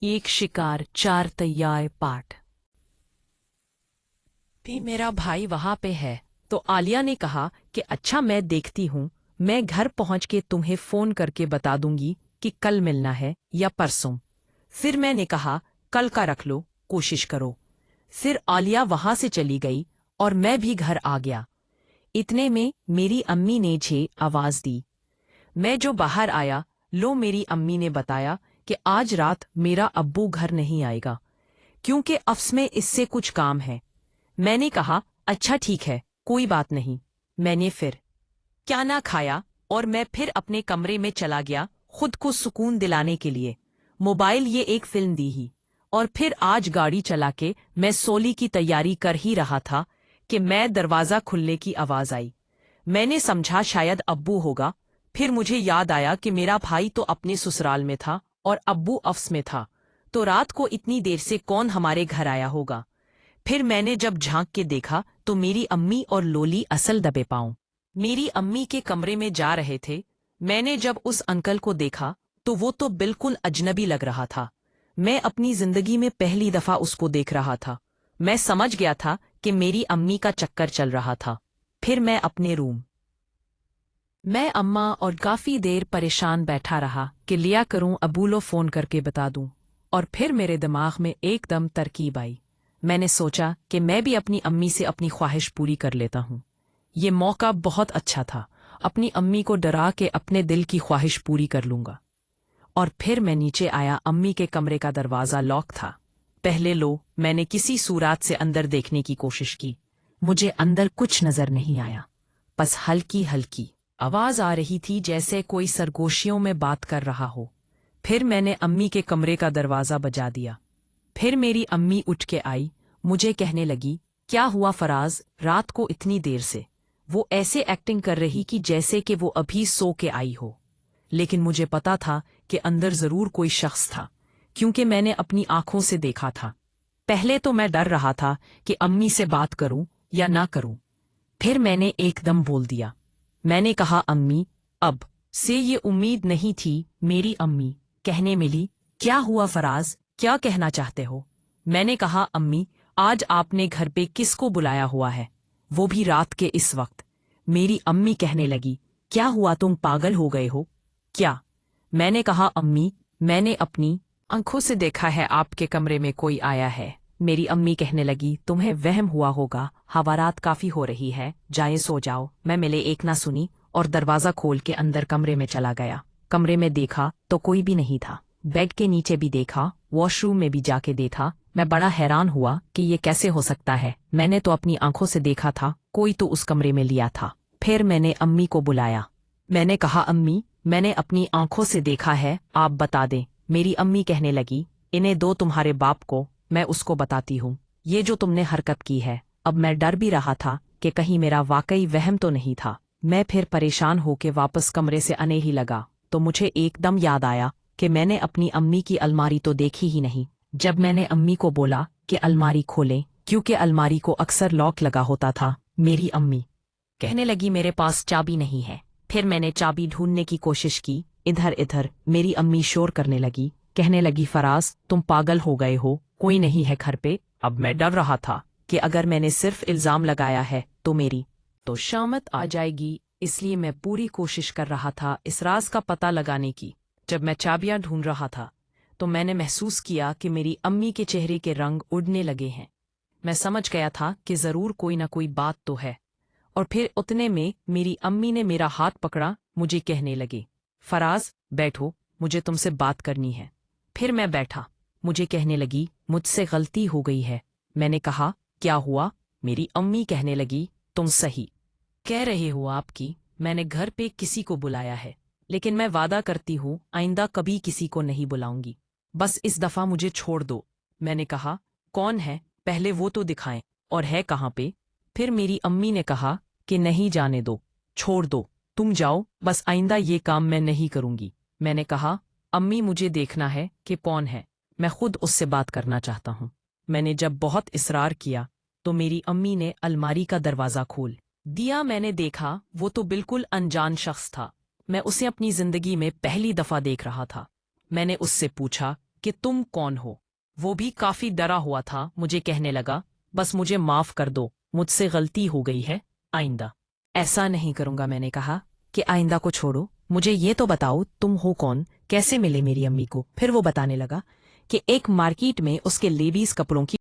एक शिकार चार तैयार पाठ। भी मेरा भाई वहां पे है। तो आलिया ने कहा कि अच्छा मैं देखती हूँ, मैं घर पहुंच के तुम्हें फोन करके बता दूंगी कि कल मिलना है या परसों। फिर मैंने कहा कल का रख लो, कोशिश करो। फिर आलिया वहां से चली गई और मैं भी घर आ गया। इतने में मेरी अम्मी ने झे आवाज दी। मैं जो बाहर आया, लो मेरी अम्मी ने बताया कि आज रात मेरा अब्बू घर नहीं आएगा क्योंकि अफ्स में इससे कुछ काम है। मैंने कहा अच्छा ठीक है, कोई बात नहीं। मैंने फिर क्या ना खाया और मैं फिर अपने कमरे में चला गया खुद को सुकून दिलाने के लिए। मोबाइल ये एक फिल्म दी ही और फिर आज गाड़ी चला के मैं सोली की तैयारी कर ही रहा था कि मैं दरवाज़ा खुलने की आवाज़ आई। मैंने समझा शायद अब्बू होगा। फिर मुझे याद आया कि मेरा भाई तो अपने ससुराल में था और अब्बू अफ्स में था, तो रात को इतनी देर से कौन हमारे घर आया होगा। फिर मैंने जब झांक के देखा तो मेरी अम्मी और लोली असल दबे पांव मेरी अम्मी के कमरे में जा रहे थे। मैंने जब उस अंकल को देखा तो वो तो बिल्कुल अजनबी लग रहा था। मैं अपनी जिंदगी में पहली दफा उसको देख रहा था। मैं समझ गया था कि मेरी अम्मी का चक्कर चल रहा था। फिर मैं अपने रूम मैं अम्मा और काफी देर परेशान बैठा रहा कि लिया करूं अबूलो फोन करके बता दूं। और फिर मेरे दिमाग में एकदम तरकीब आई। मैंने सोचा कि मैं भी अपनी अम्मी से अपनी ख्वाहिश पूरी कर लेता हूं। ये मौका बहुत अच्छा था, अपनी अम्मी को डरा के अपने दिल की ख्वाहिश पूरी कर लूंगा। और फिर मैं नीचे आया। अम्मी के कमरे का दरवाज़ा लॉक था। पहले मैंने किसी सूरत से अंदर देखने की कोशिश की। मुझे अंदर कुछ नजर नहीं आया, बस हल्की हल्की आवाज आ रही थी जैसे कोई सरगोशियों में बात कर रहा हो। फिर मैंने अम्मी के कमरे का दरवाज़ा बजा दिया। फिर मेरी अम्मी उठ के आई, मुझे कहने लगी क्या हुआ फराज, रात को इतनी देर से। वो ऐसे एक्टिंग कर रही कि जैसे कि वो अभी सो के आई हो। लेकिन मुझे पता था कि अंदर जरूर कोई शख्स था, क्योंकि मैंने अपनी आंखों से देखा था। पहले तो मैं डर रहा था कि अम्मी से बात करूं या ना करूं। फिर मैंने एकदम बोल दिया। मैंने कहा अम्मी, अब से ये उम्मीद नहीं थी। मेरी अम्मी कहने मिली क्या हुआ फराज, क्या कहना चाहते हो। मैंने कहा अम्मी, आज आपने घर पे किसको बुलाया हुआ है, वो भी रात के इस वक्त। मेरी अम्मी कहने लगी क्या हुआ, तुम पागल हो गए हो क्या। मैंने कहा अम्मी, मैंने अपनी आंखों से देखा है आपके कमरे में कोई आया है। मेरी अम्मी कहने लगी तुम्हें वहम हुआ होगा, हवा रात काफी हो रही है, जाए सो जाओ। मैं मिले एक ना सुनी और दरवाजा खोल के अंदर कमरे में चला गया। कमरे में देखा तो कोई भी नहीं था। बेड के नीचे भी देखा, वॉशरूम में भी जाके देखा। मैं बड़ा हैरान हुआ कि ये कैसे हो सकता है। मैंने तो अपनी आंखों से देखा था, कोई तो उस कमरे में लिया था। फिर मैंने अम्मी को बुलाया। मैंने कहा अम्मी, मैंने अपनी आंखों से देखा है, आप बता दें। मेरी अम्मी कहने लगी इन्हें दो तुम्हारे बाप को, मैं उसको बताती हूँ ये जो तुमने हरकत की है। अब मैं डर भी रहा था कि कहीं मेरा वाकई वहम तो नहीं था। मैं फिर परेशान होकर वापस कमरे से आने ही लगा तो मुझे एकदम याद आया कि मैंने अपनी अम्मी की अलमारी तो देखी ही नहीं। जब मैंने अम्मी को बोला कि अलमारी खोलें, क्योंकि अलमारी को अक्सर लॉक लगा होता था, मेरी अम्मी कहने लगी मेरे पास चाबी नहीं है। फिर मैंने चाबी ढूंढने की कोशिश की, इधर इधर। मेरी अम्मी शोर करने लगी, कहने लगी फराज तुम पागल हो गए हो, कोई नहीं है घर पे। अब मैं डर रहा था कि अगर मैंने सिर्फ इल्जाम लगाया है तो मेरी तो शामत आ जाएगी, इसलिए मैं पूरी कोशिश कर रहा था इस राज का पता लगाने की। जब मैं चाबियां ढूंढ रहा था तो मैंने महसूस किया कि मेरी अम्मी के चेहरे के रंग उड़ने लगे हैं। मैं समझ गया था कि जरूर कोई ना कोई बात तो है। और फिर उतने में मेरी अम्मी ने मेरा हाथ पकड़ा, मुझे कहने लगे फराज बैठो, मुझे तुमसे बात करनी है। फिर मैं बैठा। मुझे कहने लगी मुझसे गलती हो गई है। मैंने कहा क्या हुआ। मेरी अम्मी कहने लगी तुम सही कह रहे हो आपकी, मैंने घर पे किसी को बुलाया है, लेकिन मैं वादा करती हूँ आइंदा कभी किसी को नहीं बुलाऊंगी। बस इस दफा मुझे छोड़ दो। मैंने कहा कौन है, पहले वो तो दिखाएं, और है कहाँ पे। फिर मेरी अम्मी ने कहा कि नहीं जाने दो, छोड़ दो, तुम जाओ, बस आइंदा ये काम मैं नहीं करूंगी। मैंने कहा अम्मी मुझे देखना है कि कौन है, मैं खुद उससे बात करना चाहता हूँ। मैंने जब बहुत इसरार किया तो मेरी अम्मी ने अलमारी का दरवाज़ा खोल दिया। मैंने देखा वो तो बिल्कुल अनजान शख्स था। मैं उसे अपनी जिंदगी में पहली दफा देख रहा था। मैंने उससे पूछा کہ تم کون ہو۔ وہ بھی کافی ڈرا ہوا تھا۔ مجھے کہنے لگا، بس مجھے معاف کر دو، مجھ سے غلطی ہو گئی ہے، آئندہ ایسا نہیں کروں گا۔ میں نے کہا کہ آئندہ کو چھوڑو، مجھے یہ تو بتاؤ تم ہو کون، کیسے ملے میری امی کو؟ پھر وہ بتانے لگا کہ ایک مارکیٹ میں اس کے لیڈیز کپڑوں کی